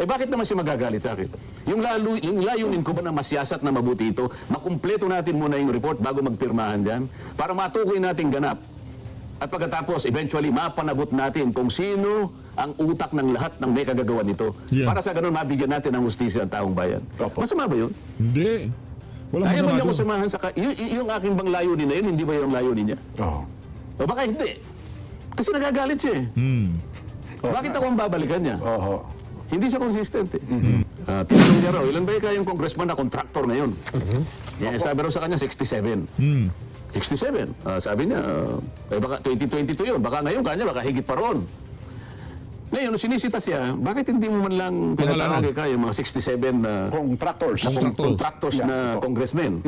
bakit naman siya magagalit sa akin? Yung layunin ko ba na masiyasat na mabuti ito, makumpleto natin muna yung report bago magpirmahan dyan, para matukoy natin ganap. At pagkatapos, eventually, mapanagot natin kung sino ang utak ng lahat ng may kagagawa nito. Yeah. Para sa ganun, mabigyan natin ng hustisya ang taong bayan. Opo. Masama ba yun? Hindi. Walang Kaya ba masama niya ko doon. samahan sa... yung aking bang layunin na yun, hindi ba yung layunin niya? Oo. O baka hindi. Kasi nagagalit siya eh. Bakit ako ang babalikan niya? Oo. Hindi siya consistent eh. Tinanong niya raw, ilan ba yung kayang congressman na contractor ngayon? Sabi raw sa kanya, 67. 67. Sabi niya, baka 2022 yun. Baka ngayon kanya, baka higit pa ron. Ngayon, sinisita siya, bakit hindi mo man lang pinatawag ka yung mga 67 na Contractors. contractors na congressmen?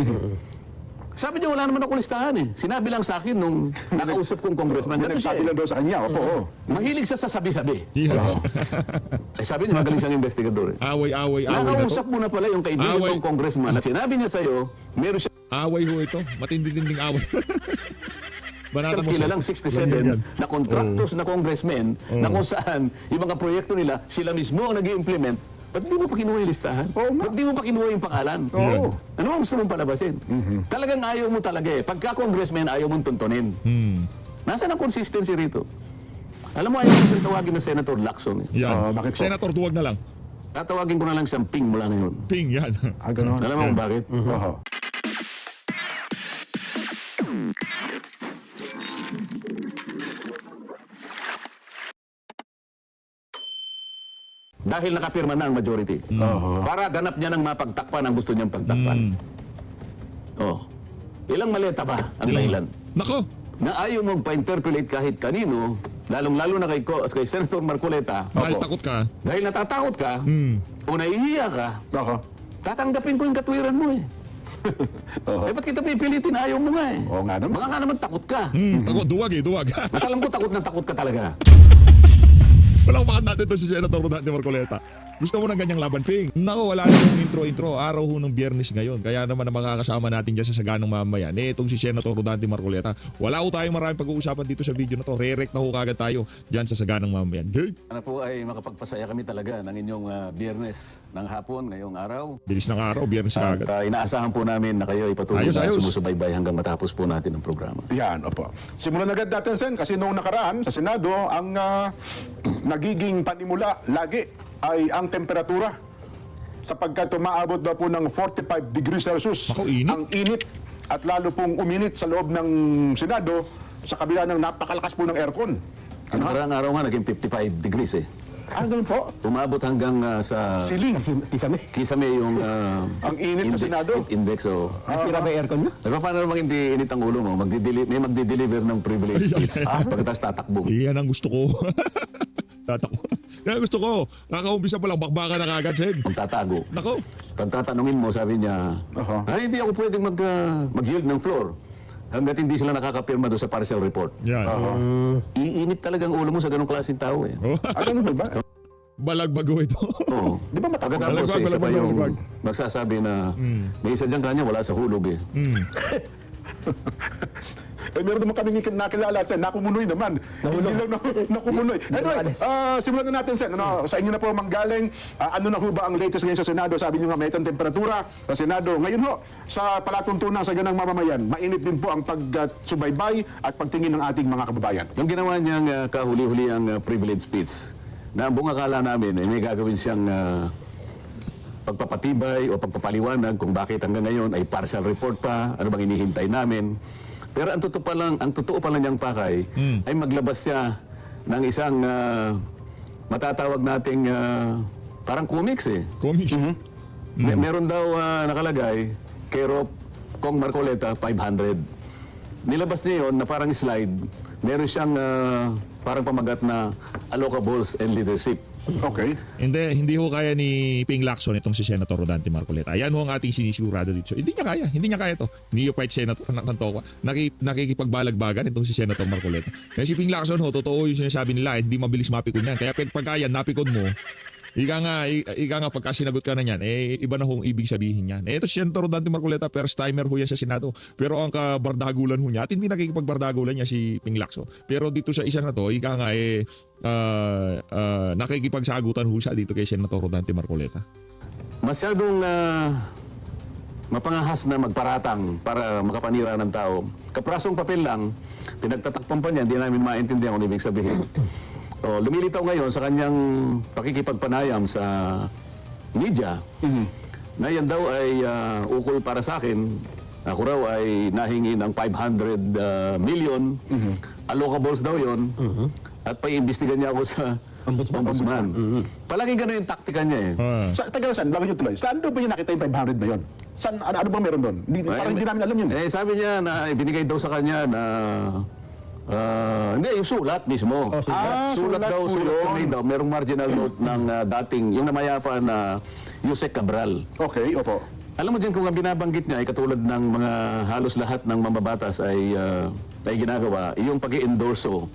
Sabi niya, wala naman ako listahan eh. Sinabi lang sa akin nung nakausap kong congressman. Ganun siya Nagsabi lang daw sa kanya. Opo. Oo. Mahilig siya sa sabi-sabi. Yes. Sabi niya, magaling siyang investigador eh. Away na to. Nakausap mo na pala yung kaibigan Away. ng congressman at sinabi niya sa'yo, meron siya Away ho ito. Matindi-tinding away. Banatan mo kilalang 67 na contractors na congressmen na kung saan yung mga proyekto nila, sila mismo ang nag-i-implement. Ba't di mo pa kinuha yung listahan? Ba't di mo pa kinuha yung pangalan? Oo. Ano ang gusto mong palabasin? Talagang ayaw mo talaga eh. Pagka congressman, ayaw mong tuntunin. Nasaan ang consistency rito? Alam mo, ayaw mo siyang tawagin na Senator Lacson eh. Yan. Bakit po? Senator, duwag na lang. Tatawagin ko na lang siyang Ping mula ngayon. Ping, yan. Ganun. Alam mo kung bakit? Oo. Dahil nakapirma na ang majority. Para ganap niya ng mapagtakpan ang gusto niyang pagtakpan. Oh. Ilang maleta ba ang dahilan? Nako. Na ayaw mong pa-interpolate kahit kanino, lalong-lalo na kay Senator Marcoleta, Dahil takot ka. dahil natatakot ka, o nahihiya ka, Oo. tatanggapin ko yung katwiran mo eh. Oo. Eh, ba't kita pipilitin? Ayaw mo nga eh. Oo nga naman. Baka nga naman takot ka. Takot, duwag eh, duwag. At alam ko takot na takot ka talaga. Walang makan natin to si Senator Rodante Marcoleta. Gusto mo ng ganyang laban, Ping? Nako, wala nang intro. Araw ho ng Biyernes ngayon. Kaya naman na makakasama natin dyan sa saganang mamayan. Itong si Senator Rodante Marcoleta. Wala ho tayong maraming pag-uusapan dito sa video na to. Re-rect na ho kagad tayo dyan sa saganang mamayan. Okay? Sana po ay makapagpasaya kami talaga ng inyong Biyernes ng hapon ngayong araw. Bilis ng araw, Biyernes At kagad. inaasahan po namin na kayo ay patuloy Ayos, na ayos. sumusubaybay hanggang matapos po natin ang programa. Yan, opo. Simulan agad natin, Sen, kasi noong nakaraan sa Senado, ang nagiging panimula lagi ay ang temperatura. Sapagkat umaabot na po ng 45 degrees Celsius. Ako, init. Ang init at lalo pong uminit sa loob ng Senado sa kabila ng napakalakas po ng aircon. Ang nakarang araw nga naging 55 degrees eh. Ganun po? Umabot hanggang sa Siling. kisame yung Ang init sa Senado. heat index. So, Nasira ba yung aircon nyo? paano namang hindi init ang ulo mo? May magdi-deliver ng privilege speech. Pagkatapos tatakbo. Iyan ang gusto ko. Tatakbo. Kaya gusto ko, kakaumpisa pa lang, bakbaka na kagad, Sen. Magtatago. Nako. Pagtatanungin mo, sabi niya, ay, hindi ako pwedeng mag-yield ng floor hanggat hindi sila nakakapirma doon sa partial report. Yan. Iinit talagang ulo mo sa ganong klaseng tao eh. Oh, Ganun po ba? balagbago ito. Oo. Di ba matakot? Pagkatapos, Balagwag, isa pa balagwag, yung balagwag. magsasabi na may isa dyan kanya, wala sa hulog eh. Meron naman kami nakilala, Sen. Nakumunoy naman. Hindi lang nakumunoy. Anyway, simulan na natin, Sen. Sa inyo na po manggaling. Ano na ho ba ang latest ngayon sa Senado? Sabi nyo nga, may temperatura sa Senado. Ngayon ho, sa palatuntunan sa ganang mamamayan, mainit din po ang pagsubaybay at pagtingin ng ating mga kababayan. Yung ginawa niyang kahuli-huli ang privilege speech, na ang buong akala namin, may gagawin siyang pagpapatibay o pagpapaliwanag kung bakit hanggang ngayon ay partial report pa, ano bang inihintay namin. Pero ang totoo pa lang niyang pakay ay maglabas siya ng isang matatawag nating parang comics eh. Comics. Meron daw nakalagay, care of Kong Marcoleta, 500. Nilabas niya yun na parang slide. Meron siyang parang pamagat na allocables and leadership. Okay. Hindi ho kaya ni Ping Lacson itong si Senator Rodante Marcoleta. Ayan ho ang ating sinisigurado dito. Hindi niya kaya to. Neophyte Senator ng Tantokwa. Nakikipagbalagbagan itong si Senator Marcoleta. Kaya si Ping Lacson ho, totoo yung sinasabi nila, hindi mabilis mapikon yan. Kaya pagkaya napikon mo, Ika nga pagka sinagot ka na yan, iba na hong ibig sabihin yan. Ito si Senator Rodante Marcoleta, first timer ho yan sa Senado. Pero ang kabardagulan ho niya, at hindi nakikipagbardagulan niya si Ping Lacson. Pero dito sa isa na to, ika nga nakikipagsagutan ho siya dito kay Senator Rodante Marcoleta. Masyadong mapangahas na magparatang para makapanira ng tao. Kaprasong papel lang, pinagtatakpan pa niya, hindi namin maintindihan kung ibig sabihin. Lumilitaw ngayon sa kanyang pakikipagpanayam sa media na yan daw ay ukol para sa akin. Ako raw ay nahingi ng 500 million. Allocables daw yon. At paiimbestigan niya ako sa Ombudsman. Palagi gano'n yung taktika niya eh. Taga saan? Bago nyo tuloy. Saan doon ba yung nakita yung 500 na yun? Saan, ano bang meron doon? Parang hindi namin alam yun. Sabi niya na ibinigay daw sa kanya na hindi, yung sulat mismo. Sulat daw, po sulat yun. kami daw. Merong marginal note ng dating, yung namayapa na Yusek Cabral. Okay, opo. Alam mo din kung ang binabanggit niya ay katulad ng mga halos lahat ng mambabatas ay ginagawa, yung pag-i-endorso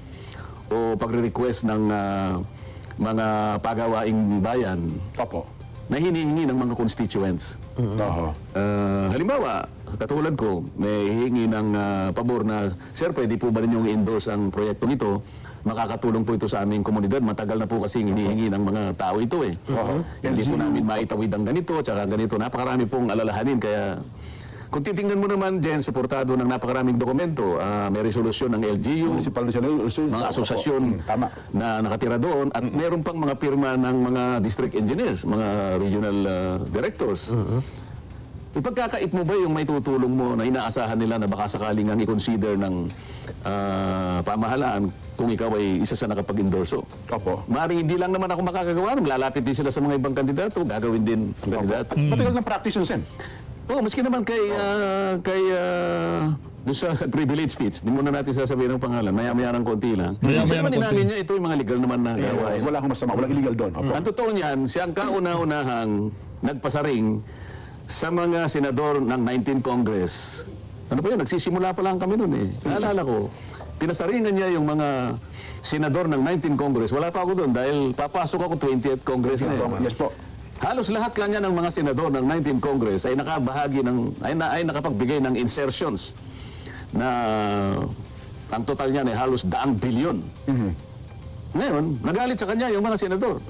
o pagre-request ng mga pagawaing bayan Opo. na hinihingi ng mga constituents. Oho. Halimbawa, katulad ko, may hihingi ng pabor na, Sir, pwede po ba ninyong i-endorse ang proyektong ito? Makakatulong po ito sa aming komunidad. Matagal na po kasi hinihingi ng mga tao ito eh. Hindi po namin maitawid ang ganito, tsaka ganito. Napakarami pong alalahanin. Kaya kung titingnan mo naman, Jen, suportado ng napakaraming dokumento, may resolusyon ng LGU, Municipal resolution. mga asosasyon Tama. na nakatira doon, at meron pang mga pirma ng mga district engineers, mga regional directors. Ipagkakait mo ba yung may tutulong mo na inaasahan nila na baka sakaling ang i-consider ng pamahalaan kung ikaw ay isa sa nakapag-endorso? Opo. Maaaring hindi lang naman ako makakagawa, lalapit din sila sa mga ibang kandidato, gagawin din ang kandidato. Matagal ng practice yun, Sen. Maski naman kay doon sa privilege speech, hindi muna natin sasabihin ng pangalan, maya-maya ng konti lang. Maya-maya Kasi naman ng konti. inamin niya, ito yung mga legal naman na gawain. Wala akong masama. Walang illegal doon. Opo. Ang totoo niyan, siya ang kauna-unahang nagpasaring sa mga senador ng 19th Congress. Ano pa yun? Nagsisimula pa lang kami noon eh. Naalala ko, pinasaringan niya yung mga senador ng 19th Congress. Wala pa ako doon dahil papasok ako 20th Congress na eh. Yes po. Halos lahat kanya ng mga senador ng 19th Congress ay nakabahagi ng ay nakapagbigay ng insertions na ang total niyan ay halos 100 bilyon. Ngayon, nagalit sa kanya yung mga senador.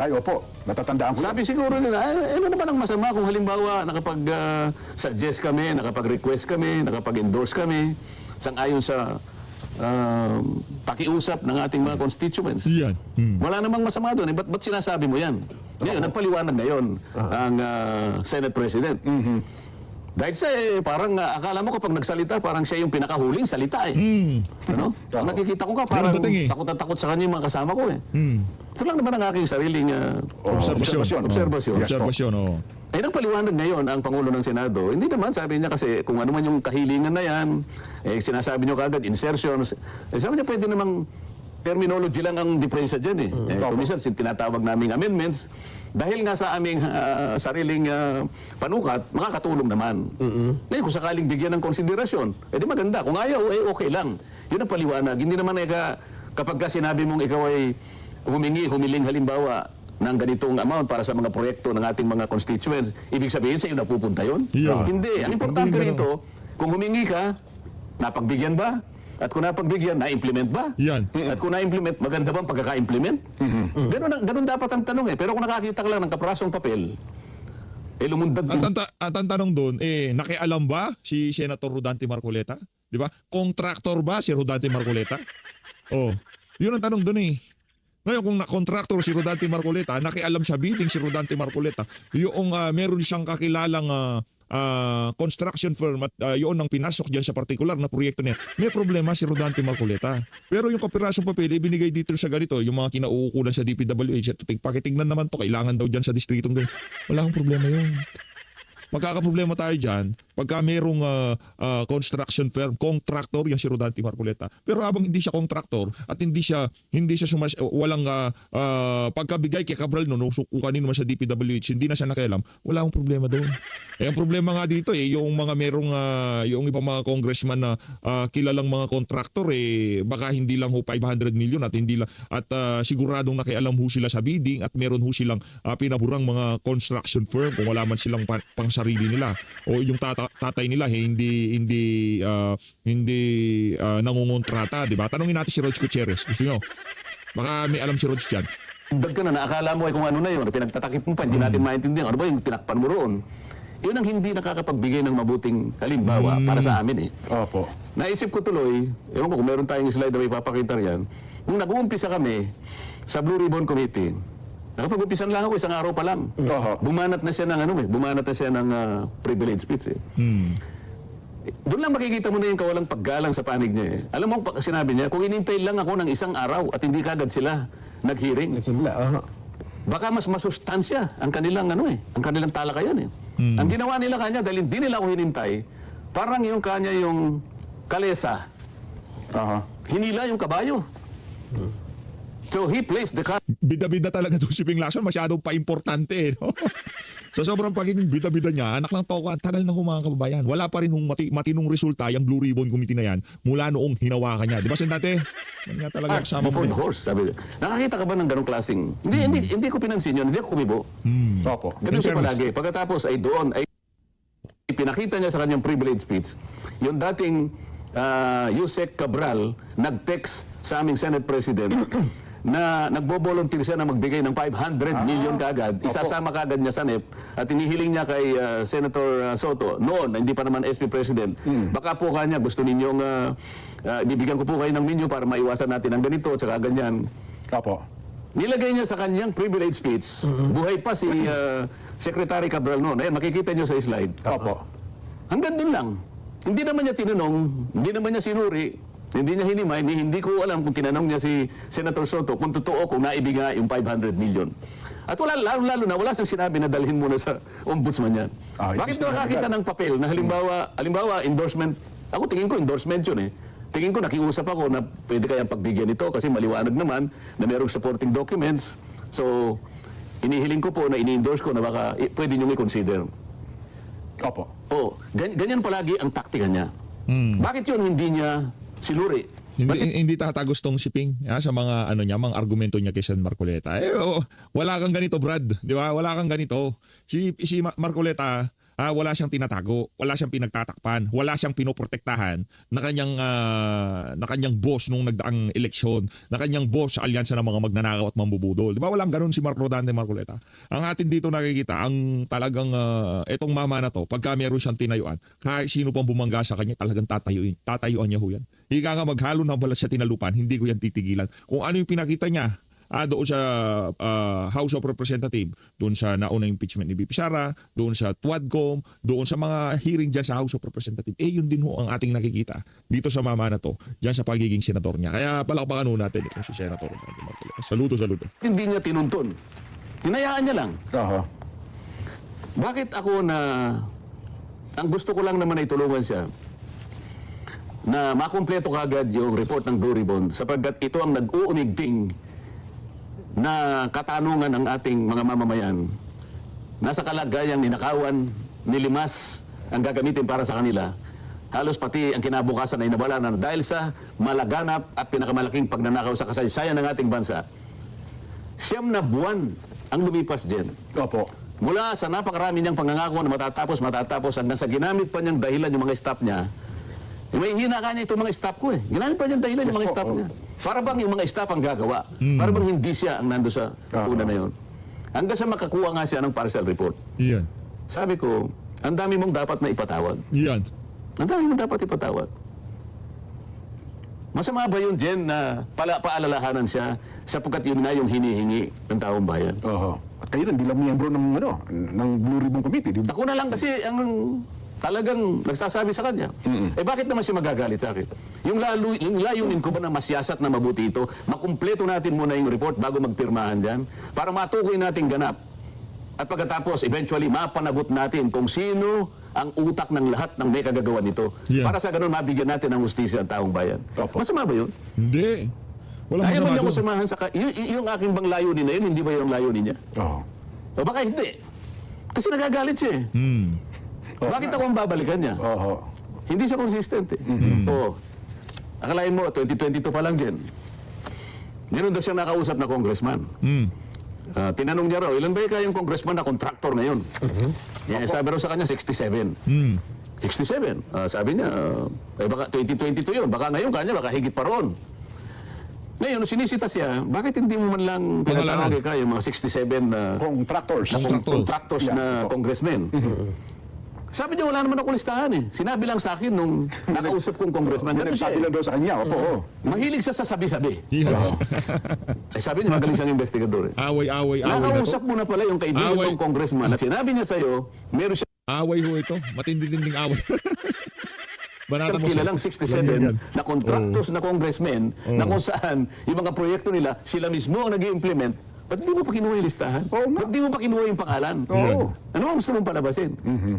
Tayo po. Natatandaan ko. Sabi siguro nila, ano naman ang masama kung halimbawa nakapag-suggest kami, nakapag-request kami, nakapag-endorse kami, sang-ayon sa pakiusap ng ating mga constituents. Yan. Wala namang masama doon. Ba't sinasabi mo yan? Ngayon, nagpaliwanag ngayon ang Senate President. Dahil siya parang akala mo kapag nagsalita, parang siya yung pinakahuling salita eh. Ano? Ang nakikita ko parang Ganun dating eh. takot na takot sa kanya yung mga kasama ko eh. Ito lang naman ang aking sariling Obserbasyon. obserbasyon. Obserbasyon, oo. Ay nagpaliwanag ngayon ang Pangulo ng Senado. Hindi naman, sabi niya kasi kung ano man yung kahilingan na yan, sinasabi niyo kagad, insertions. Sabi niya pwede namang terminology lang ang diferensya dyan eh. Kumisan, tinatawag naming amendments. Dahil nga sa aming sariling panukat, makakatulong naman. Ngayon, kung sakaling bigyan ng konsiderasyon, di maganda. Kung ayaw, okay lang. Yun ang paliwanag. Hindi naman kapag ka sinabi mong ikaw ay humiling halimbawa ng ganitong amount para sa mga proyekto ng ating mga constituents, ibig sabihin sa iyo napupunta yun? Yeah. Hindi. Ang importante Hindi rito, kung humingi ka, napagbigyan ba? At kung napagbigyan, na-implement ba? Yan. At kung na-implement, maganda ba ang pagkaka-implement? Ganun dapat ang tanong eh. Pero kung nakakita ka lang ng kaprasong papel, lumundag At ang tanong doon, nakialam ba si Senator Rodante Marcoleta? Di ba? Contractor ba si Rodante Marcoleta? Oh, yun ang tanong doon eh. Ngayon kung na-contractor si Rodante Marcoleta, nakialam sa bidding si Rodante Marcoleta, yung meron siyang kakilalang construction firm at yun ang pinasok dyan sa partikular na proyekto niya, may problema si Rodante Marcoleta. Pero yung kapirasong papel, ibinigay dito sa ganito, yung mga kinauukulan sa DPWH, at pakitignan naman to, kailangan daw dyan sa distritong ganyan. Wala akong problema yun. Magkakaproblema tayo dyan pagka merong construction firm, contractor, yan si Rodante Marcoleta. Pero habang hindi siya contractor at hindi siya walang pagkabigay kay Cabral no, sukukanin naman sa DPWH, hindi na siya nakialam, wala akong problema doon. Ang problema nga dito yung mga merong yung ibang mga congressman na kilalang mga contractor baka hindi lang ho 500 million at hindi lang at siguradong nakialam ho sila sa bidding at meron ho silang pinaburang mga construction firm kung wala man silang pang sarili nila o yung tatay nila hindi nangungontrata, di ba? Tanungin natin si Rog Gutierrez. Gusto nyo? Baka may alam si Rog dyan. Dag ka na, naakala mo ay kung ano na yun, pinagtatakip mo pa, hindi natin maintindihan. Ano ba yung tinakpan mo roon? Yun ang hindi nakakapagbigay ng mabuting halimbawa para sa amin Opo. Naisip ko tuloy, ewan ko kung meron tayong slide na may papakita riyan, nung nag-uumpisa kami sa Blue Ribbon Committee, nakapag-umpisan lang ako isang araw pa lang. Bumanat na siya ng privilege speech Doon lang makikita mo na yung kawalang paggalang sa panig niya Alam mo, sinabi niya, kung inintay lang ako ng isang araw at hindi kagad sila nag-hearing, baka mas masustansya ang kanilang ang kanilang talakayan Ang ginawa nila kanya dahil hindi nila ako hinintay, parang yung kanya yung kalesa. Hinila yung kabayo. So he placed the car. Bida-bida talaga doon si Ping Lacson, masyadong pa-importante no? Sa sobrang pagiging bida-bida niya, anak lang tao ko, ang tagal na ho mga kababayan. Wala pa rin matinong resulta yung Blue Ribbon Committee na yan mula noong hinawakan niya. Di ba dati? Yan nga talaga kasama Before the horse, sabi niya. Nakakita ka ba ng ganong klaseng? Hindi ko pinansin yun, hindi ko kumibo. Opo. Ganun siya palagi. Pagkatapos ay doon ay pinakita niya sa kanyang privilege speech, yung dating Yusek Cabral nag-text sa aming Senate President na nagbo-volunteer siya na magbigay ng 500 million kagad. Isasama kagad niya sa NEP at inihiling niya kay Senator Soto noon, hindi pa naman SP President. Baka po kanya gusto ninyong bibigyan ko po kayo ng menu para maiwasan natin ang ganito at ganyan. Opo. Nilagay niya sa kanyang privilege speech. Buhay pa si Secretary Cabral noon. Ayan, makikita niyo sa slide. Opo. Hanggang doon lang. Hindi naman niya tinanong, hindi naman niya sinuri, hindi niya hinimay, hindi ko alam kung tinanong niya si Senator Soto kung totoo kung naibigay yung 500 million. At lalo na, wala siyang sinabi na dalhin muna sa ombudsman niya. Bakit nakakita ng papel na halimbawa endorsement, ako tingin ko endorsement yun Tingin ko nakiusap ako na pwede kayang pagbigyan ito kasi maliwanag naman na mayroong supporting documents. So, inihiling ko po na ini-endorse ko na baka pwede niyong i-consider. Opo. Ganyan palagi ang taktika niya. Bakit yun hindi niya sinuri? Hindi tatagos tong si Ping sa mga mga argumento niya kay Sen Marcoleta. Wala kang ganito, Brad, di ba? Wala kang ganito. Si Marcoleta, wala siyang tinatago, wala siyang pinagtatakpan, wala siyang pinoprotektahan na kanyang boss nung nagdaang eleksyon, na kanyang boss sa alyansa ng mga magnanakaw at mambubudol. Di ba walang ganun si Rodante Marcoleta? Ang atin dito nakikita, ang talagang etong mama na to, pagka meron siyang tinayuan, kahit sino pang bumangga sa kanya, talagang tatayuan niya ho yan. Ika nga maghalo ng balat sa tinalupan, hindi ko yan titigilan. Kung ano yung pinakita niya, doon sa House of Representatives, doon sa naunang impeachment ni BP Sara, doon sa TWADCOM, doon sa mga hearing dyan sa House of Representatives, yun din ho ang ating nakikita dito sa mama na to, dyan sa pagiging senador niya. Kaya palakpakan ho natin itong si Senator. Saludo. Hindi niya tinuntun. Hinayaan niya lang. Bakit ako ang gusto ko lang naman ay tulungan siya na makumpleto kagad yung report ng Blue Ribbon sapagkat ito ang nag-uumigting na katanungan ng ating mga mamamayan. Nasa kalagayang ninakawan, nilimas ang gagamitin para sa kanila. Halos pati ang kinabukasan ay nawala na dahil sa malaganap at pinakamalaking pagnanakaw sa kasaysayan ng ating bansa. 9 na buwan ang lumipas dyan. Opo. Mula sa napakarami niyang pangangako na matatapos hanggang sa ginamit pa niyang dahilan yung mga staff niya. May hina ka niya itong mga staff ko Ginamit pa niyang dahilan yung mga staff niya. Para bang yung mga staff ang gagawa? Para bang hindi siya ang nando sa una na yun? Hanggang sa makakuha nga siya ng partial report. Yan. Sabi ko, ang dami mong dapat na ipatawag. Yan. Ang dami mong dapat ipatawag. Masama ba yun, Jen, na paalalahanan siya sapagkat yun nga yung hinihingi ng taong bayan? At kayo rin bilang miyembro ng Blue Ribbon Committee. Ako na lang kasi ang talagang nagsasabi sa kanya. Bakit naman siya magagalit sa akin? Yung layunin ko ba na masiyasat na mabuti ito, makumpleto natin muna yung report bago magpirmahan dyan, para matukoy natin ganap. At pagkatapos, eventually, mapanagot natin kung sino ang utak ng lahat ng may kagagawa nito. Yeah. Para sa ganun, mabigyan natin ng hustisya ang taong bayan. Opo. Masama ba yun? Hindi. Walang Ayaw mo masama niya doon. kusamahan sa... yung aking bang layunin na yun, hindi ba yung layunin niya? Oo. O baka hindi. Kasi nagagalit siya eh. Bakit ako ang babalikan niya? Oo. Hindi siya consistent eh. Oo. Akalain mo, 2022 pa lang din. Meron daw siyang nakausap na congressman. Tinanong niya raw, ilan ba kayang congressman na contractor ngayon? Sabi raw sa kanya, 67. 67. Sabi niya, baka 2022 yun. Baka ngayon kanya, baka higit pa roon. Ngayon, sinisita siya, bakit hindi mo man lang pinatawag ka yung mga 67 na Contractors. contractors na congressmen? Sabi niya, wala naman ako listahan eh. Sinabi lang sa akin nung nakausap kong congressman. Ganun siya Sabi eh. lang daw sa kanya. Opo. oo. Mahilig siya sa sabi-sabi. Yes. Sabi niya, magaling siyang investigador eh. Away na to. Nakausap mo na pala yung kaibigan Away. ng congressman at sinabi niya sa'yo, meron siya Away ho ito. Matindi-dinding away. Banata mo kilalang siya. 67 Yan. na contractors na congressmen na kung saan yung mga proyekto nila, sila mismo ang nag-i-implement. Ba't di mo pa kinuha yung listahan? Oo nga. Ba't di mo pa kinuha yung pangalan? Oo. Ano ang gusto mong palabasin?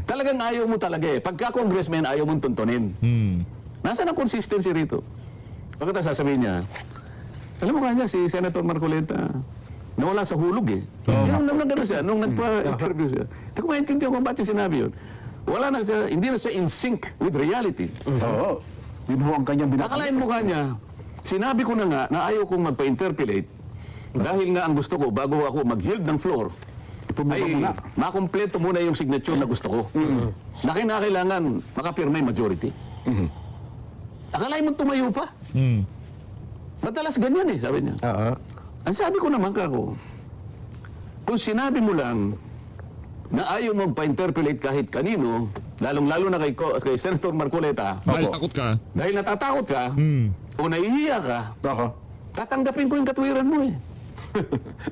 Talagang ayaw mo talaga eh. Pagka congressman, ayaw mong tuntunin. Nasaan ang consistency rito? Pagkatapos sasabihin niya, alam mo kanya, si Senator Marcoleta, nawala sa hulog eh. Yung nagano siya, nung nagpa-interview siya. Hindi ko maintindihan kung bakit sinabi yun. Wala na siya, hindi na siya in sync with reality. Oo. Yun ho ang kanyang Akalain mo kanya, sinabi ko na nga na ayaw kong magpa-interpolate dahil nga ang gusto ko, bago ako mag-yield ng floor, ay makompleto muna yung signature na gusto ko. Na kinakailangan makapirma yung majority. Akalain mo tumayo pa. Madalas ganyan eh, sabi niya. Ang sabi ko naman kako, kung sinabi mo lang na ayaw magpa-interpolate kahit kanino, lalong-lalo na kay Senator Marcoleta, Dahil takot ka. dahil natatakot ka, o nahihiya ka, Oo. tatanggapin ko yung katwiran mo eh.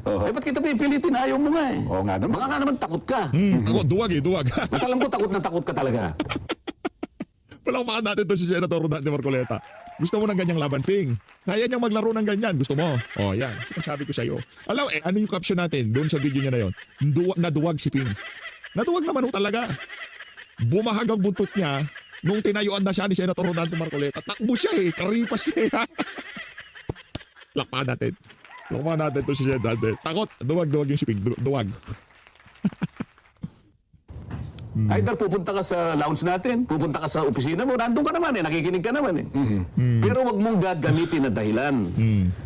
Eh, ba't kita pipilitin? Ayaw mo nga eh. Oo nga naman. Baka nga naman takot ka. Takot. Duwag eh. Duwag. At alam ko, takot na takot ka talaga. Palakpakan natin to si Senator Rodante Marcoleta. Gusto mo ng ganyang laban, Ping? Kaya niyang maglaro ng ganyan. Gusto mo? Oh, yan. Sinasabi ko sa'yo. Alam, ano yung caption natin doon sa video niya na yon? Naduwag si Ping. Naduwag naman ho talaga. Bumahag ang buntot niya nung tinayuan na siya ni Senator Rodante Marcoleta. Takbo siya eh. Karipas siya eh. Lakpakan natin. Lakpakan natin to si Senator. Takot. Duwag yung si Ping. Duwag. Either pupunta ka sa lounge natin, pupunta ka sa opisina mo, nandun ka naman eh, nakikinig ka naman eh. Pero wag mong gagamitin na dahilan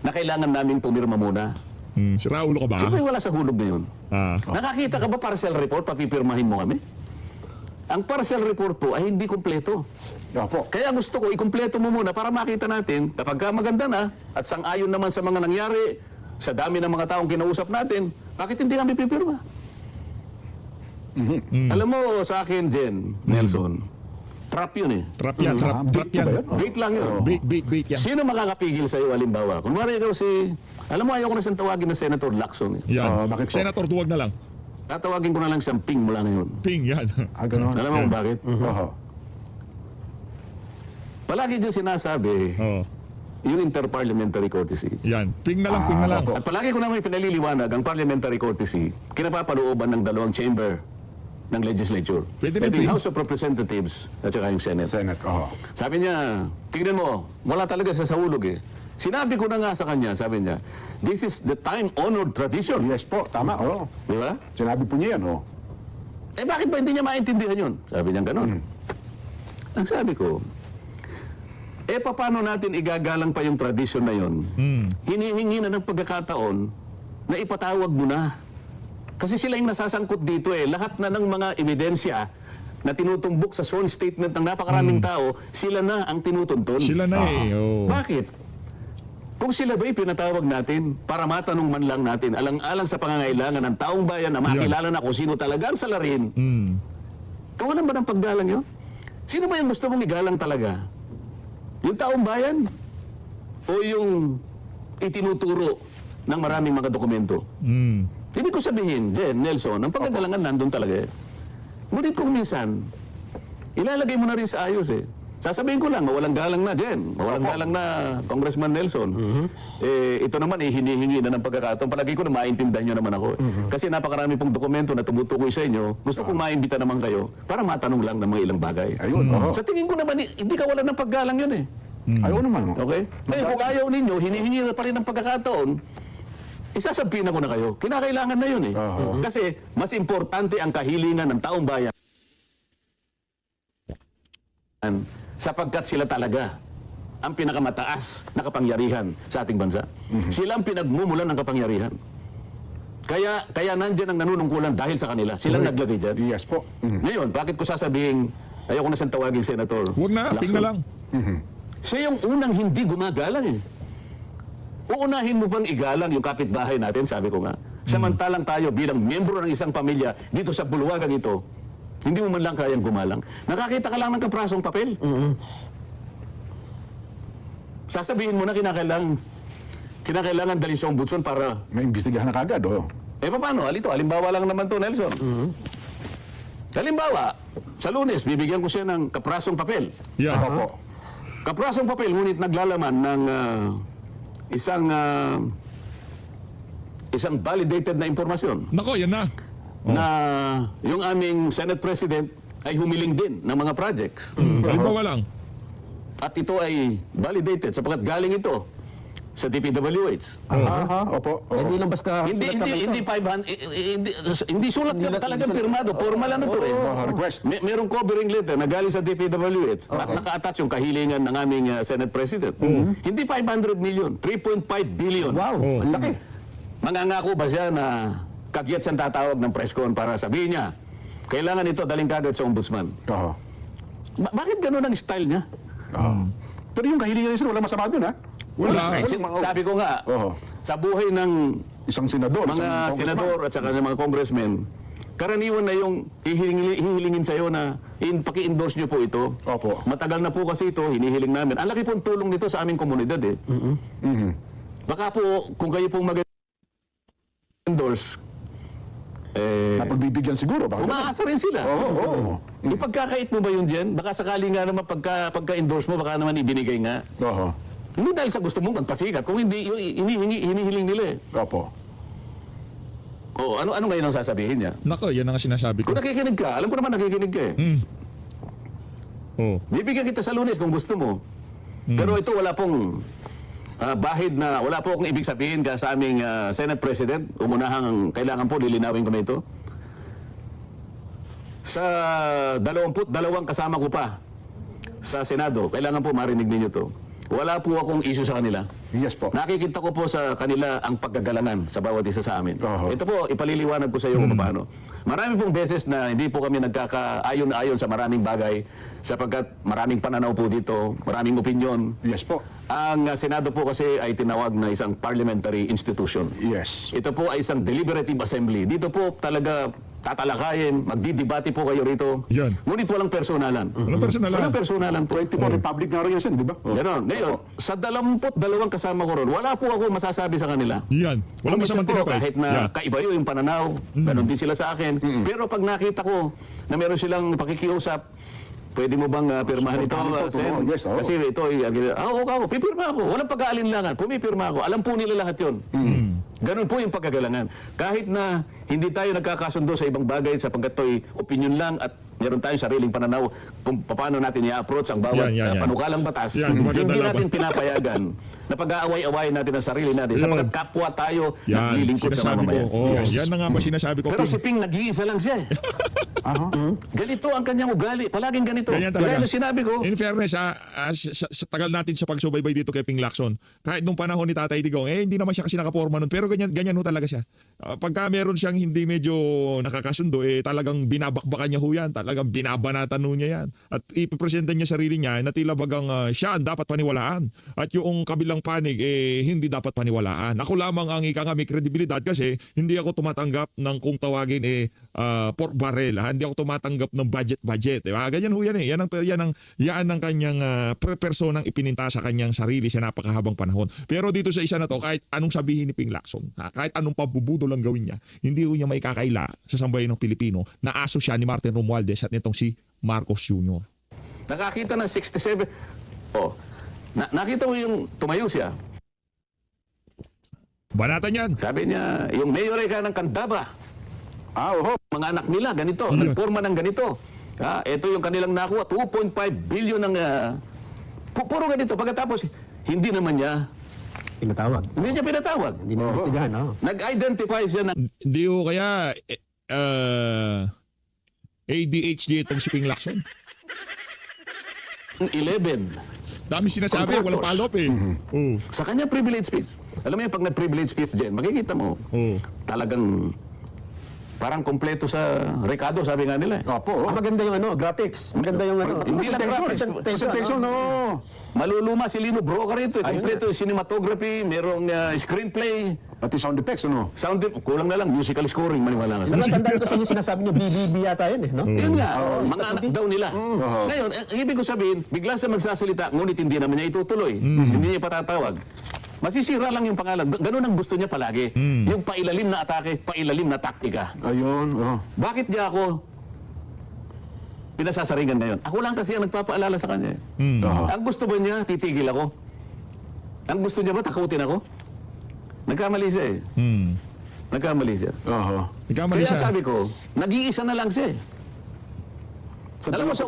na kailangan namin pumirma muna. Si Raulo ka ba? Siyempre wala sa hulog ngayon. Ah. Nakakita ka ba partial report, papipirmahin mo kami? Ang partial report po ay hindi kumpleto. Opo. Kaya gusto ko, ikumpleto mo muna para makita natin, kapag ka maganda na, at sang-ayon naman sa mga nangyari, sa dami ng mga taong kinausap natin, bakit hindi kami pipirma? Alam mo sa akin, Jen, Nelson, trap yun eh. Trap yan. Trap yan. Bait lang yun. Bait yan. Sino makakapigil sa iyo, halimbawa? Kunwari ikaw alam mo, ayaw ko na siyang tawagin na Senator Lacson. Eh. Yan. Bakit po? Senator, duwag na lang. Tatawagin ko na lang siyang Ping mula ngayon. Ping, yan. Ganun. Alam mo kung bakit? Oo. Palagi dyan sinasabi, Oh, yung interparliamentary courtesy. yan. Ping na lang, ping na lang. At palagi ko naman pinaliliwanag ang parliamentary courtesy, kinapapalooban ng dalawang chamber ng legislature. Pwede Ito rin, yung Ping. House of Representatives at saka yung Senate. Senate. Oo. Sabi niya, tignan mo, wala talaga sa hulog eh. Sinabi ko na nga sa kanya, sabi niya, this is the time-honored tradition. Yes po. Tama. Oo. Di ba? Sinabi po niya yan. Oo. Eh bakit ba hindi niya maintindihan yun? Sabi niya ganon. Ang sabi ko, paano natin igagalang pa yung tradition na yun? Hinihingi na ng pagkakataon na ipatawag mo na. Kasi sila yung nasasangkot dito eh. Lahat na ng mga ebidensya na tinutumbok sa sworn statement ng napakaraming tao, sila na ang tinutuntun. Sila na eh. Oh. Bakit? Kung sila ba'y pinatawag natin para matanong man lang natin alang-alang sa pangangailangan ng taong bayan na makilala na kung sino talaga ang salarin, kawalan ba ng paggalang yun? Sino ba yung gusto mong igalang talaga? Yung taong bayan? O yung itinuturo ng maraming mga dokumento? Ibig ko sabihin, Jen, Nelson, ang pagkagalangan nandun talaga eh. Ngunit kung minsan, ilalagay mo na rin sa ayos eh. Sasabihin ko lang, mawalang galang na Jen, mawalang galang na Congressman Nelson. Ito naman hinihingi na ng pagkakataon. Palagi ko na maintindihan nyo naman ako. Kasi napakarami pong dokumento na tumutukoy sa inyo. Gusto kong maimbita naman kayo para matanong lang ng mga ilang bagay. Ayun, Sa tingin ko naman, hindi ka wala ng paggalang yun eh. Ayaw naman. Okay? Ngayon, kung ayaw ninyo, hinihingi na pa rin ng pagkakataon, isasabihin ako na kayo. Kinakailangan na yun eh. Kasi mas importante ang kahilingan ng taong bayan sapagkat sila talaga ang pinakamataas na kapangyarihan sa ating bansa. Sila ang pinagmumulan ng kapangyarihan. Kaya nandiyan ang nanunungkulan dahil sa kanila. Silang naglagay dyan. Yes po. Ngayon, bakit ko sasabihin, ayaw ko na siyang tawagin Senator. Huwag na, ping na lang. Siya yung unang hindi gumagalang eh. Uunahin mo bang igalang yung kapitbahay natin, sabi ko nga. Samantalang tayo bilang miyembro ng isang pamilya dito sa bulwagang ito, hindi mo man lang kayang gumalang. Nakakita ka lang ng kaprasong papel. Sasabihin mo na kinakailangan dalhin sa ombudsman para... May imbestigahan na kagad, oh. Paano? Halimbawa lang naman to, Nelson. Halimbawa, sa Lunes, bibigyan ko siya ng kaprasong papel. Yan. Opo. Kaprasong papel, ngunit naglalaman ng isang validated na impormasyon Nako, yan na. na yung aming Senate President ay humiling din ng mga projects. Halimbawa lang. At ito ay validated sapagkat galing ito sa DPWH. Opo. Hindi lang basta Hindi 500, hindi sulat ka talagang pirmado. Formal ano to eh. Request. Merong covering letter na galing sa DPWH at naka-attach yung kahilingan ng aming Senate President. Hindi 500 million, 3.5 billion. Wow, ang laki. Mangangako ba siya na kagyat siyang tatawag ng press con para sabihin niya, kailangan ito daling kagad sa ombudsman. Oo. Bakit ganun ang style niya? Pero yung kahilingan niya, wala masama dun, ha? Wala. Sabi ko nga, Oo. sa buhay ng Isang senador. mga isang senador at saka ng mga congressmen, karaniwan na yung hihilingin sa'yo na paki-endorse nyo po ito. Opo. Matagal na po kasi ito, hinihiling namin. Ang laki pong tulong nito sa aming komunidad eh. Baka po, kung kayo pong mag-endorse, Napagbibigyan siguro. Bakit? umaasa rin sila. Oo. Ipagkakait mo ba yun dyan? Baka sakali nga naman pagka-endorse mo, baka naman ibinigay nga. Oo. Hindi dahil sa gusto mong magpasikat. Kung hindi, yun, hinihiling nila eh. Opo. O, ano ngayon ang sasabihin niya? Nako, yan ang sinasabi ko. Kung nakikinig ka, alam ko naman nakikinig ka eh. Oh. Bibigyan kita sa Lunes kung gusto mo. Pero ito wala pong bahid na, wala po akong ibig sabihin ka sa aming Senate President. Umunahang kailangan po, lilinawin ko na ito. Sa 22 kasama ko pa sa Senado, kailangan po marinig ninyo to. Wala po akong issue sa kanila. Yes po. Nakikita ko po sa kanila ang paggagalangan sa bawat isa sa amin. Oho. Ito po, ipaliliwanag ko sa iyo kung paano. Marami pong beses na hindi po kami nagkakaayon-ayon sa maraming bagay sapagkat maraming pananaw po dito, maraming opinyon. Yes po. Ang Senado po kasi ay tinawag na isang parliamentary institution. Yes. Ito po ay isang deliberative assembly. Dito po talaga tatalakayin, magdidebate po kayo rito. Yan. Ngunit walang personalan. Walang personalan. Walang personalan po. 24 Republic nga rin yan, di ba? Ganon. Ngayon, sa 22 kasama ko ron, wala po ako masasabi sa kanila. Yan. Walang Kung masamang minsan po, tinapay. kahit na Yeah. kaiba yung pananaw, ganon din sila sa akin. Pero pag nakita ko na meron silang pakikiusap, pwede mo bang pirmahan ito, Supportahan po, Sen? oo, yes, oo. Kasi ito, ako, pipirma ako. Walang pag-aalinlangan, pumipirma ako. Alam po nila lahat yun. Ganon po yung pagkagalangan. Kahit na hindi tayo nagkakasundo sa ibang bagay sapagkat ito'y opinion lang at meron tayong sariling pananaw kung paano natin i-approach ang bawat Yan. panukalang batas. Yan, gumaganda Hindi laban. natin pinapayagan na pag-aaway-awayin natin ang sarili natin sapagkat kapwa tayo Yan. naglilingkod sa Sinasabi ko. mamamayan. Oh, yan na nga ba sinasabi ko. Pero Ping. si Ping nag-iisa lang siya eh. Ganito ang kanyang ugali. Palaging ganito. Ganyan Kaya talaga. nung sinabi ko, In fairness, sa tagal natin sa pagsubaybay dito kay Ping Lacson, kahit nung panahon ni Tatay Digong, hindi naman siya kasi nakaporma nun, pero ganyan ho talaga siya. Pagka meron siyang hindi medyo nakakasundo, talagang binabakbakan niya ho yan, talagang binabanatan ho niya yan. At ipipresenta niya sarili niya na tila bagang siya ang dapat paniwalaan. At yung kabilang panig, hindi dapat paniwalaan. Ako lamang ang ika nga may kredibilidad kasi hindi ako tumatanggap ng kung tawagin pork barrel. Hindi ako tumatanggap ng budget. Diba? Ganyan ho yan eh. Yan ang kanyang personang ipininta sa kanyang sarili sa napakahabang panahon. Pero dito sa isa na to, kahit anong sabihin ni Ping Lacson, kahit anong pabubudol ang gawin niya, hindi ho niya may kakaila sa sambayan ng Pilipino na aso siya ni Martin Romualdez at nitong si Marcos Jr. nakakita ng 67. Oh, nakita mo yung tumayo siya. Banatan yan. Sabi niya, yung mayor ay ka ng Candaba. Oo. Mga anak nila, ganito. Nagporma ng ganito. Ito yung kanilang nakuha. 2.5 billion ng... puro ganito. Pagkatapos, hindi naman niya... Pinatawag. Hindi niya pinatawag. Hindi na investigahan, no? Nag-identify siya na Hindi ko kaya ADHD itong si Ping Lacson. 11. Dami sinasabi, walang Contractors. palop eh. Oo. Sa kanya privilege speech. Alam mo yung pag nag-privilege speech dyan, makikita mo, Oo. talagang parang kompleto sa Ricardo, sabi nga nila. Opo. Maganda yung graphics. Maganda yung Hindi lang graphics. Presentation, no. Maluluma si Lino Broca rito. Kompleto yung cinematography, merong screenplay, Pati sound effects, ano. sound, kulang na lang, musical scoring, maniwala ka sa Natatandaan ko sa inyo sinasabi niyo, BBB yata yun eh, no? Yun nga, mga anak daw nila. Ngayon, ang ibig ko sabihin, bigla siya magsasalita, ngunit hindi naman niya itutuloy. Hindi niya patatawag. Masisira lang yung pangalan. Ganun ang gusto niya palagi. Yung pailalim na atake, pailalim na taktika. Ayun, Bakit niya ako pinasasaringan ngayon? Ako lang kasi ang nagpapaalala sa kanya. Ang gusto ba niya, titigil ako? Ang gusto niya ba, takutin ako? Nagkamali siya eh. Nagkamali siya. Nagkamali Kaya siya. sabi ko, nag-iisa na lang siya eh. Alam mo, sa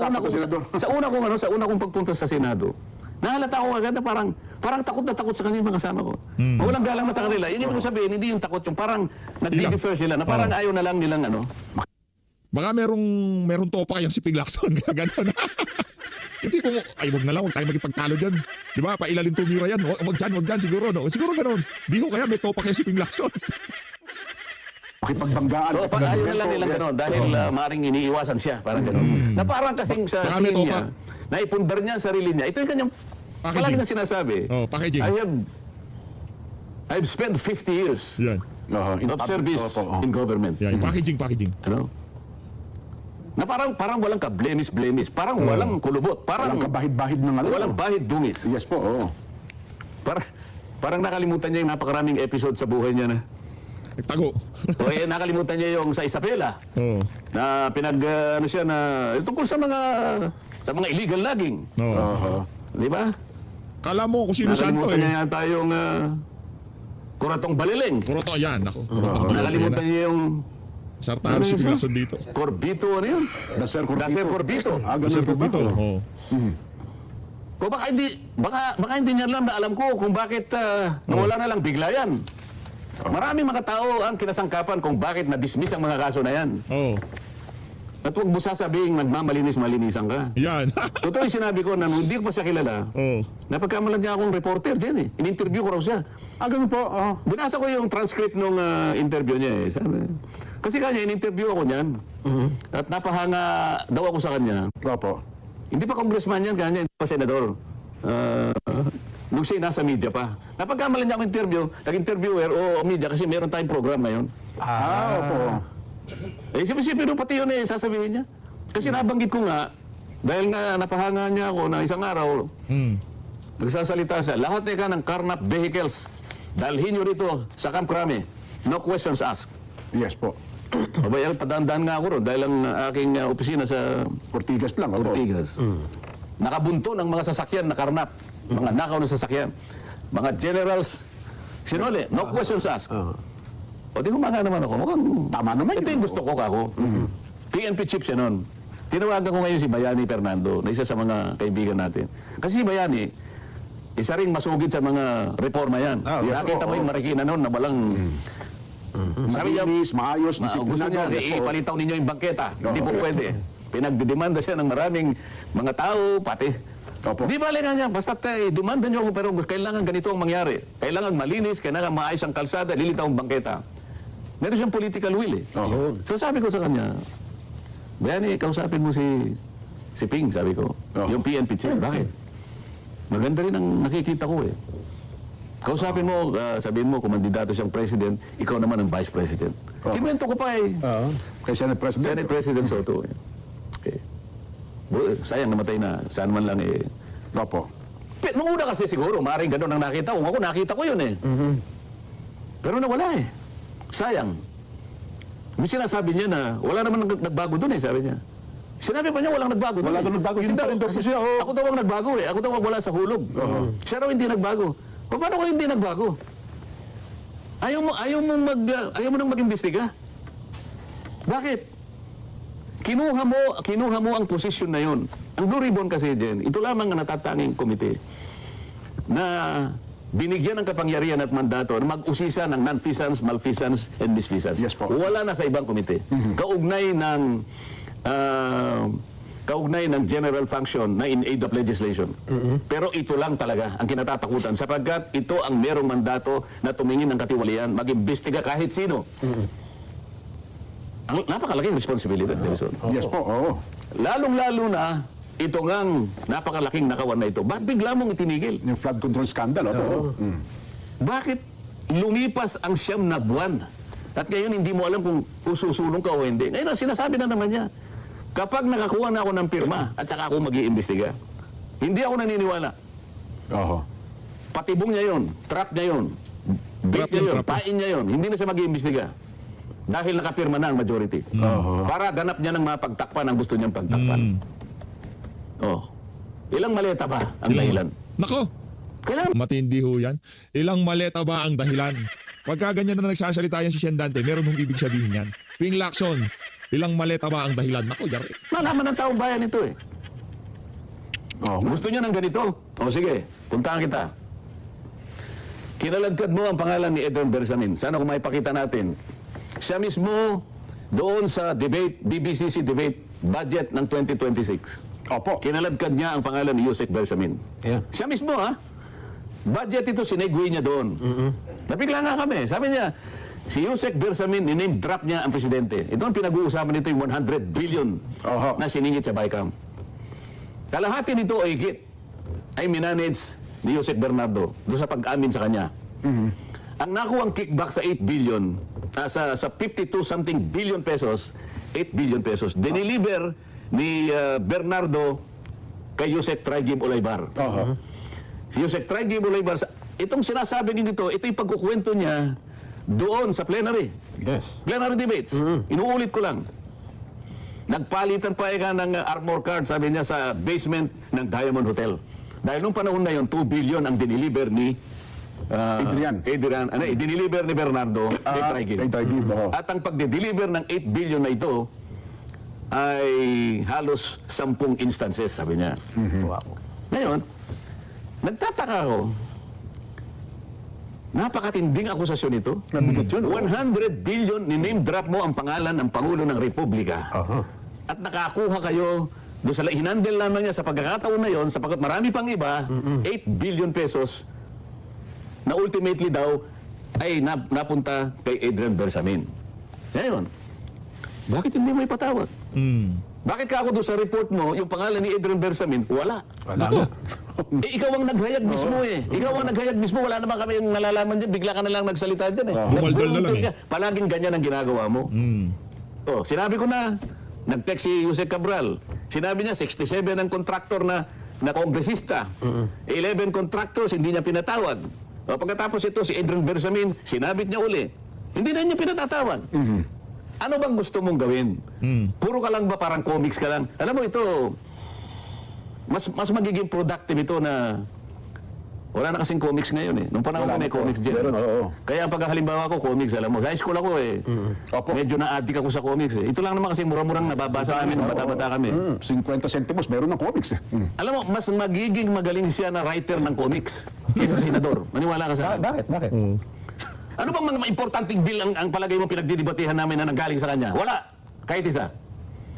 una kong pagpunta sa Senado, nahalata ko agad na parang takot na takot sa kanya yung mga kasama ko. Walang galang na sa kanila. Yung ibig ko sabihin, hindi yung takot, yung parang nag-defer sila, na parang ayaw na lang nilang ano. Baka merong topa kayang si Ping Lacson. Kaya gano'n. Hindi ko, ay wag na lang, huwag tayo magipagtalo dyan. Di ba? Pailalim tumira yan. Wag dyan, siguro. No? Siguro gano'n. Di ko kaya may topa kaya si Ping Lacson. Makipagbanggaan. So, pag ayaw na lang nilang gano'n, dahil maaaring iniiwasan siya, parang gano'n. Na parang kasing sa Baka may tingin niya, topa. naipundar niya ang sarili niya. Ito yung kanyang, Packaging. palagi na sinasabi. Oh, packaging. I've spent 50 years Yan. of service in government. Yan. Yung packaging. Ano? Na parang walang ka-blemis. Parang walang kulubot. Parang Walang kabahid-bahid ng ano. walang bahid dungis. Yes po, oo. Parang nakalimutan niya yung napakaraming episode sa buhay niya na. Nagtago. O nakalimutan niya yung sa Isabela. Oo. Na ano siya na tungkol sa mga illegal logging. Oo. Di ba? Kala mo kung sino santo Nakalimutan eh. niya yata yung Kuratong Baliling. Kuroto, yan. Ako. Nakalimutan niya yung Sartaro si Ping Lacson dito. Corbito, ano yun? Daser Daser Corbito. Ganun Sir po ba? Corbito. Oo. O baka hindi niya alam na alam ko kung bakit nawala na lang bigla yan. Maraming mga tao ang kinasangkapan kung bakit na-dismiss ang mga kaso na yan. Oo. At huwag mo sasabing nagmamalinis-malinisan ka. Yan. Totoo yung sinabi ko na nung hindi ko pa siya kilala, Oo. napagkamalan niya akong reporter dyan eh. In-interview ko raw siya. Ganun po, oo. Binasa ko yung transcript nung interview niya eh. Kasi kanya, in-interview ako niyan. At napahanga daw ako sa kanya. Opo. Hindi pa congressman yan, kanya, hindi pa senador. Nung siya nasa media pa. Napagkamalan niya ako interview, nag-interviewer o media kasi meron tayong program ngayon. Opo. Isip-isipin mo pati yun eh, sasabihin niya. Kasi nabanggit ko nga, dahil nga napahanga niya ako na isang araw, nagsasalita siya, lahat ng carnap vehicles, dalhin nyo rito sa Camp Crame. No questions asked. Yes po. Abay, padaan-daan nga ako ron dahil ang aking opisina sa Ortigas lang. Opo. Ortigas. Nakabunto ng mga sasakyan na karnap, mga nakaw na sasakyan, mga generals, sinole, no questions asked. O di humanga naman ako. Mukhang Tama naman ito yun. yung gusto ko kako. PNP chief siya nun. Tinawagan ko ngayon si Bayani Fernando, na isa sa mga kaibigan natin. Kasi si Bayani, isa ring masugid sa mga reforma yan. Nakita mo yung Marikina noon na walang... Sabi niya, Malinis, maayos, gusto niya, ipalitaw ninyo yung bangketa. Hindi po pwede. Pinagdidemanda siya ng maraming mga tao, pati. Opo. Di bali nga niya, basta demanda niyo ako, pero kailangan ganito ang mangyari. Kailangan malinis, kailangan maayos ang kalsada, lilitaw ang bangketa. Meron siyang political will eh. So sabi ko sa kanya, Bayani, kausapin mo si Ping, sabi ko. Yung PNP chief. Bakit? Maganda rin ang nakikita ko eh. Kausapin mo, sabihin mo, kung mandidato siyang president, ikaw naman ang vice president. Kinwento ko pa eh. Kay Senate President. Senate President Soto. Eh. Sayang namatay na. Saan man lang eh. Opo. Nung una kasi siguro, maaaring ganun ang nakita ko. Ako nakita ko yun eh. Pero nawala eh. Sayang. May sinasabi niya na wala naman nagbago dun eh, sabi niya. Sinabi pa niya walang nagbago. Wala daw nagbago. Yun pa rin daw po siya, oh. Ako daw ang nagbago eh. Ako daw ang wala sa hulog. Siya raw hindi nagbago. O paano ko hindi nagbago? Ayaw mo nang mag-imbestiga. Bakit? Kinuha mo ang posisyon na yun. Ang Blue Ribbon kasi, Jen, ito lamang ang natatanging komite na binigyan ng kapangyarihan at mandato na mag-usisa ng non-feasance, malfeasance, and misfeasance. Yes po. Wala na sa ibang komite. Kaugnay ng general function na in aid of legislation. Pero ito lang talaga ang kinatatakutan sapagkat ito ang merong mandato na tumingin ng katiwalian, mag-imbestiga kahit sino. Ang napakalaking responsibility, Delson. Yes po, oo. Lalong-lalo na ito ngang napakalaking nakawan na ito. Bakit bigla mong itinigil? Yung flood control scandal, oo. Bakit lumipas ang 9 na buwan? At ngayon hindi mo alam kung susulong ka o hindi. Ngayon sinasabi na naman niya, kapag nakakuha na ako ng pirma at saka ako mag-iimbestiga, hindi ako naniniwala. Oo. Patibong niya yon, trap niya yon, bait niya yon, pain niya yon, hindi na siya mag-iimbestiga. Dahil nakapirma na ang majority. Para ganap niya ng mapagtakpan ang gusto niyang pagtakpan. Oh. Ilang maleta ba ang dahilan? Nako, Kailangan matindi ho yan. Ilang maleta ba ang dahilan? Pagka ganyan na nagsasalita yan si Sendante, meron hong ibig sabihin yan. Ping Lacson, ilang maleta ba ang dahilan? Nako, yari. malaman ng taong bayan ito eh. Oo. Gusto niya ng ganito? O sige, puntahan kita. Kinaladkad mo ang pangalan ni Edwin Bersamin. Sana kung maipakita natin. Siya mismo doon sa debate, DBCC debate, budget ng 2026. Opo. Kinaladkad niya ang pangalan ni Yusek Bersamin. Yeah. Siya mismo ha. Budget ito, sinegway niya doon. Nabigla nga kami. Sabi niya, si Yusek Bersamin, ni-name drop niya ang presidente. Ito ang pinag-uusapan nito yung 100 billion Oho. na siningit sa BICAM. Kalahati nito ay higit ay minanage ni Yusek Bernardo doon sa pag-amin sa kanya. Ang nakuha ang kickback sa 8 billion, sa 52-something billion pesos, 8 billion pesos, diniliver ni Bernardo kay Yusek Trajib Olaybar. Oo. Si Yusek Trajib Olaybar, itong sinasabi niyo dito, ito yung pagkukwento niya doon sa plenary. Yes. Plenary debates. Inuulit ko lang. Nagpalitan pa ika ng armor card, sabi niya, sa basement ng Diamond Hotel. Dahil nung panahon na yon, 2 billion ang diniliver ni Adrian. diniliver ni Bernardo kay Trajib. Kay Trajib, oo. At ang pagde-deliver ng 8 billion na ito ay halos 10 instances, sabi niya. Wow. Ngayon, nagtataka ako, napakatinding akusasyon ito. Nabigat yun, oo. 100 billion, ni-name drop mo ang pangalan ng Pangulo ng Republika. At nakakuha kayo doon sa hinandel naman niya sa pagkakataon na yon, sapagkat marami pang iba, 8 billion pesos na ultimately daw ay napunta kay Adrian Bersamin. Ngayon, bakit hindi mo ipatawag? Bakit ka ako doon sa report mo, yung pangalan ni Adrian Bersamin, wala. Wala. Ikaw ang naghayag mismo eh. Ikaw ang naghayag mismo. Wala naman kami yung nalalaman dyan. Bigla ka na lang nagsalita dyan eh. Bumaldol na lang eh. Palaging ganyan ang ginagawa mo. Oh, sinabi ko na, nag-text si Jose Cabral. Sinabi niya, 67 ang contractor na kongresista. 11 contractors, hindi niya pinatawag. O, pagkatapos ito, si Adrian Bersamin, sinabit niya uli. Hindi na niya pinatatawag. Ano bang gusto mong gawin? Puro ka lang ba parang comics ka lang? Alam mo ito, mas magiging productive ito na wala na kasing comics ngayon eh. Nung panahon ko may comics dyan. Meron, oo. Kaya ang paghalimbawa ko, comics, alam mo, high school ako eh. Opo. Medyo na-addict ako sa comics eh. Ito lang naman kasi mura-murang nababasa namin nung bata-bata kami. 50 centimos, meron ng comics. Alam mo, mas magiging magaling siya na writer ng comics kaysa senador. Maniwala ka sa akin. Bakit? Bakit? Ano bang mga importanteng bill ang palagay mo pinagdidebatehan namin na nanggaling sa kanya? Wala. Kahit isa.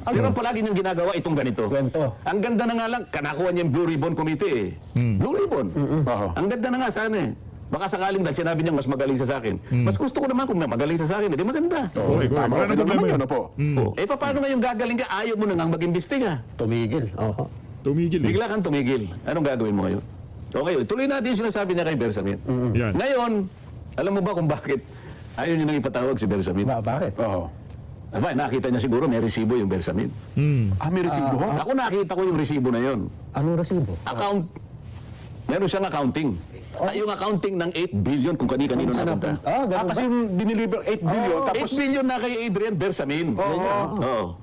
Pero palagi niyang ginagawa itong ganito. Kwento. Ang ganda na nga lang, kanakuha niya yung Blue Ribbon Committee eh. Blue Ribbon. Oo. Ang ganda na nga sana eh. Baka sakaling dahil sinabi niya mas magaling sa akin. Mas gusto ko naman kung magaling sa akin, hindi maganda. Correct, correct. Wala na problema yun. Ano po? Oh, eh paano ngayon gagaling ka? Ayaw mo na nga mag-imbestiga. Tumigil. Oo. Tumigil eh. Bigla kang tumigil. Anong gagawin mo ngayon? Okay, tuloy natin yung sinasabi niya kay Bersamin. Yan. Ngayon, alam mo ba kung bakit ayaw niya nang ipatawag si Bersamin? Bakit? Oo. Aba, nakita niya siguro may resibo yung Bersamin. May resibo ho? Ako nakita ko yung resibo na yon. Anong resibo? Meron siyang accounting. Yung accounting ng 8 billion kung kani-kanino napunta. Ganun Kasi ba? yung diniliver 8 billion, tapos 8 billion na kay Adrian Bersamin. Oo.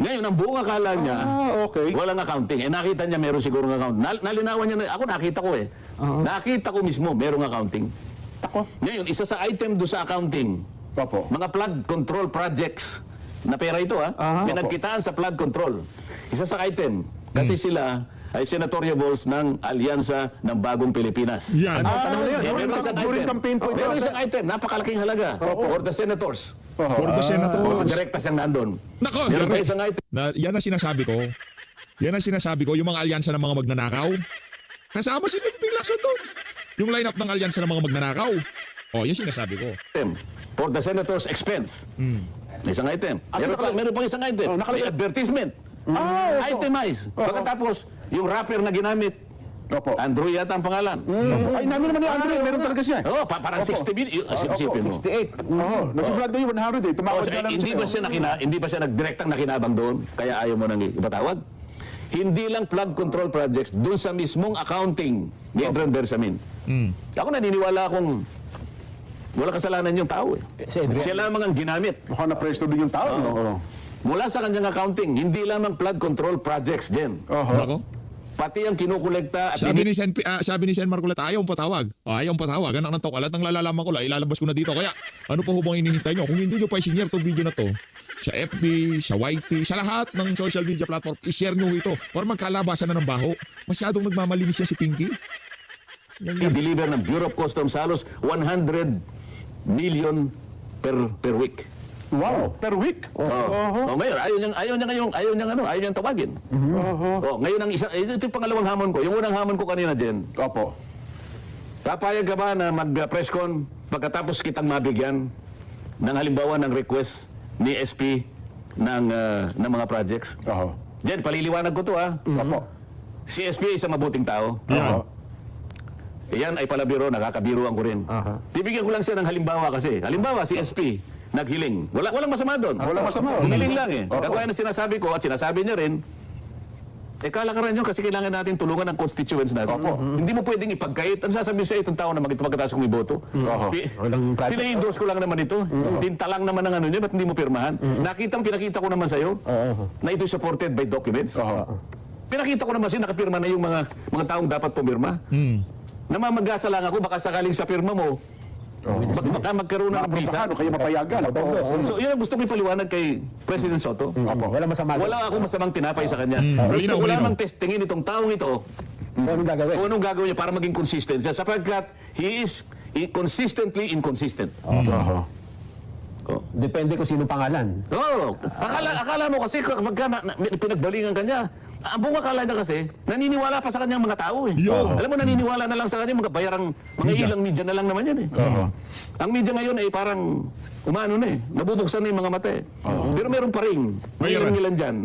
Ngayon, ang buong akala niya, okay. walang accounting. Nakita niya meron siguro ng account. Nalinawan niya, ako nakita ko eh. Nakita ko mismo, merong accounting. Ako. Ngayon, isa sa item do sa accounting, Opo. mga flood control projects, na pera ito pinagkitaan sa flood control. Isa sa item, kasi sila ay senatoriables ng Alyansa ng Bagong Pilipinas. Yan. Meron isang During item. campaign po ito. Meron isang item, napakalaking halaga for the senators. For the Mga senators. direktas yung nandun. Nako, Meron pa Yari. isang item. Yan ang sinasabi ko. Yan ang sinasabi ko, yung mga alyansa ng mga magnanakaw. Kasama si Ping Lacson doon. Yung lineup ng alyansa ng mga magnanakaw. Yan sinasabi ko. For the senator's expense. May isang item. Meron pang isang item. May advertisement. Itemize. Pagkatapos, yung rapper na ginamit, Opo. Andrew yata ang pangalan. Ay, namin naman ni Andre. Meron talaga siya. Parang 60 billion. Isipin mo. 68. Nasimulat na yung 100 eh. Tumawad na lang Hindi ba siya nagdirektang nakinabang doon? Kaya ayaw mo nang ipatawag? Hindi lang flood control projects, doon sa mismong accounting ni Adrian Bersamin. Ako naniniwala akong wala kasalanan yung tao eh. Si Adrian. Siya lamang ang ginamit. Mukhang na-presto din yung tao. Oo. Mula sa kanyang accounting, hindi lamang flood control projects din. Nako. Pati ang kinukolekta at Sabi ni Sen Marcoleta, ayaw patawag. Ayaw patawag. Anak ng tokalat, ang lalalaman ko lang, ilalabas ko na dito. Kaya, ano pa hubang hinihintay nyo? Kung hindi nyo pa i-share itong video na to, sa FB, sa YT, sa lahat ng social media platform, i-share nyo ito para magkalabasan na ng baho. Masyadong nagmamalinis yan si Pinky. i-deliver ng Bureau of Customs halos 100 million per week. Wow. Per week. Ngayon, ayaw niyang tawagin. Ngayon ang ito yung pangalawang hamon ko. Yung unang hamon ko kanina, Jen. Opo. Papayag ka ba na mag-press con pagkatapos kitang mabigyan ng halimbawa ng request ni SP ng mga projects? Jen, paliliwanag ko to Opo. Si SP ay isang mabuting tao. Yan. Yan ay palabiro, nakakabiruan ko rin. Bibigyan ko lang siya ng halimbawa kasi. Halimbawa, si SP, naghiling. Walang masama doon. Walang masama. Hiling lang eh. Kagaya na sinasabi ko at sinasabi niya rin, kalakaran yun kasi kailangan natin tulungan ng constituents natin. Hindi mo pwedeng ipagkait. Ano sasabihin sa'yo itong tao na magkataas kung may boto? Pina-endorse ko lang naman ito. Tinta lang naman ang ano niya, ba't hindi mo pirmahan? Pinakita ko naman sa'yo na ito'y supported by documents. Pinakita ko naman sa'yo, nakapirma na yung mga taong dapat pumirma. Namamagasa lang ako, baka sakaling sa pirma mo, baka magkaroon ng visa. Kaya mapayagan. So, yun ang gusto ko ipaliwanag kay President Soto. Wala masama. Wala akong masamang tinapay sa kanya. Malinaw, Gusto ko malinaw. lamang testingin itong taong ito Anong gagawin? kung anong gagawin niya para maging consistent siya. Sapagkat he is consistently inconsistent. Depende kung sino pangalan. Akala mo kasi kapag pinagbalingan ka niya, ang buong akala niya kasi, naniniwala pa sa kanyang mga tao eh. Alam mo, naniniwala na lang sa kanya, mga ilang media na lang naman yan eh. Ang media ngayon ay parang umano na eh, nabubuksan na yung mga mata eh. Pero meron pa rin, Bayaran. ilan dyan,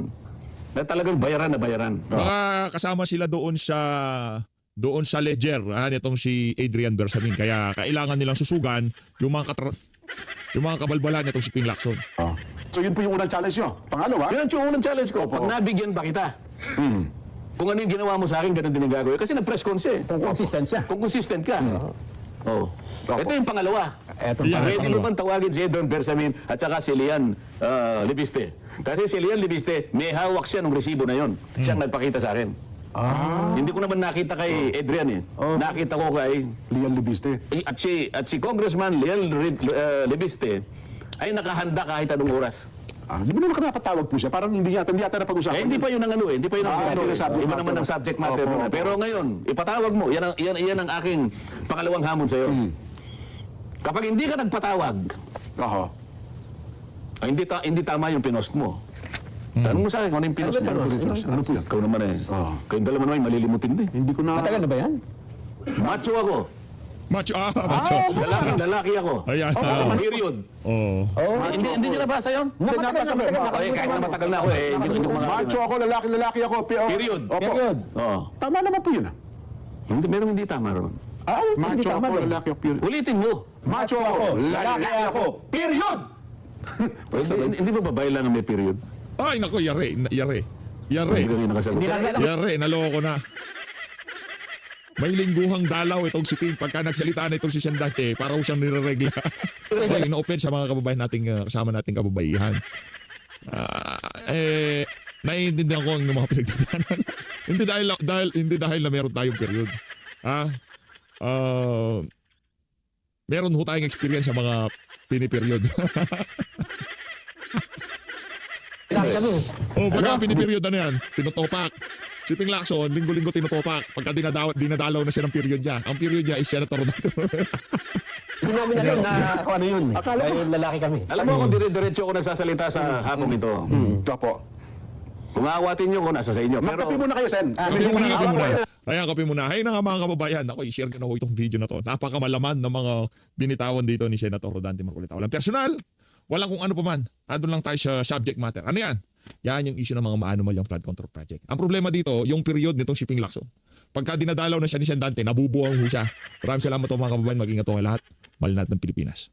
na talagang bayaran na bayaran. Baka kasama sila doon sa ledger nitong si Adrian Bersamin. Kaya kailangan nilang susugan yung mga kabalbalan nitong si Ping Lacson. So yun po yung unang challenge nyo. Pangalawa? Yun ang unang challenge ko. Pag nabigyan ba kita, kung ano yung ginawa mo sa akin, ganun din ang gagawin. Kasi nag-press con siya eh. Kung consistent siya. Kung consistent ka. Ito yung pangalawa. Eto Yan. Pwede mo bang tawagin si Adrian Bersamin at saka si Lian Libiste? Kasi si Lian Libiste, may hawak siya ng resibo na yon. Siyang nagpakita sa akin. Hindi ko naman nakita kay Adrian eh. Nakita ko kay Lian Libiste. at si Congressman Lian Libiste ay nakahanda kahit anong oras. Di ba naman napatawag po siya? Parang hindi yata napag-usapan. Hindi pa yun ang ano eh. Hindi pa yun ang ano hindi eh. na subject Iba matter. naman ang subject matter Opo, nun eh. opo. Pero ngayon, ipatawag mo. Yan ang aking pangalawang hamon sa'yo. Kapag hindi ka nagpatawag, hindi tama yung pinost mo. Tanong mo sa akin kung ano yung pinost mo. Ano po yan? Ikaw naman eh. Kayong dalawa naman malilimutin din. Hindi ko na... Matagal na ba yan? Macho ako. Macho. Macho. Lalaki ako. Ayan. Period. Hindi nyo nabasa yun? Matagal na. Kahit na matagal na ako eh. Hindi ko Macho ako, lalaki ako. Period. Opo. Period. Tama naman po yun. Meron hindi tama ron. Macho ako, lalaki ako. Period. Ulitin mo. Macho ako, lalaki ako. Period! Hindi ba babae lang ang may period? Ay, nako, yari. Hindi ka rin nakasagot. Yari, naloko na. May lingguhang dalaw itong si Ping. Pagka nagsalita na itong si Sandante, para siyang nireregla. Hoy, ino-open sa mga kababayan nating kasama nating kababaihan. naiintindihan ko ang mga pinagdadaanan. hindi dahil na meron tayong period. Meron ho tayong experience sa mga piniperiod. Laki kami. Pagka piniperiod ano yan, tinutopak. Si Ping Lacson, linggo-linggo tinutopak. Pagka dinadalaw na siya ng period niya. Ang period niya is Senator Rodante. Hindi namin alam na kung ano yun. Dahil lalaki kami. Alam mo kung dire-diretso ako nagsasalita sa hapong ito. Opo. Kung aawatin nyo ko, nasa sa inyo. Pero Magkape muna kayo, Sen. Kape muna. Ayan, kape muna. Hay na nga mga kababayan. Ako, i-share ko na ho itong video na to. Napakamalaman ng mga binitawan dito ni Senator Rodante Marcoleta. Walang personal. Walang kung ano pa man. Andun lang tayo sa subject matter. Ano yan? Yan yung issue ng mga maanumalyang flood control project. Ang problema dito, yung period nitong shipping Lacson. Pagka dinadalaw na siya ni Sen Dante, nabubuang ho siya. Maraming salamat po mga kababayan. Mag-ingat po kayo lahat. Mahal natin ng Pilipinas.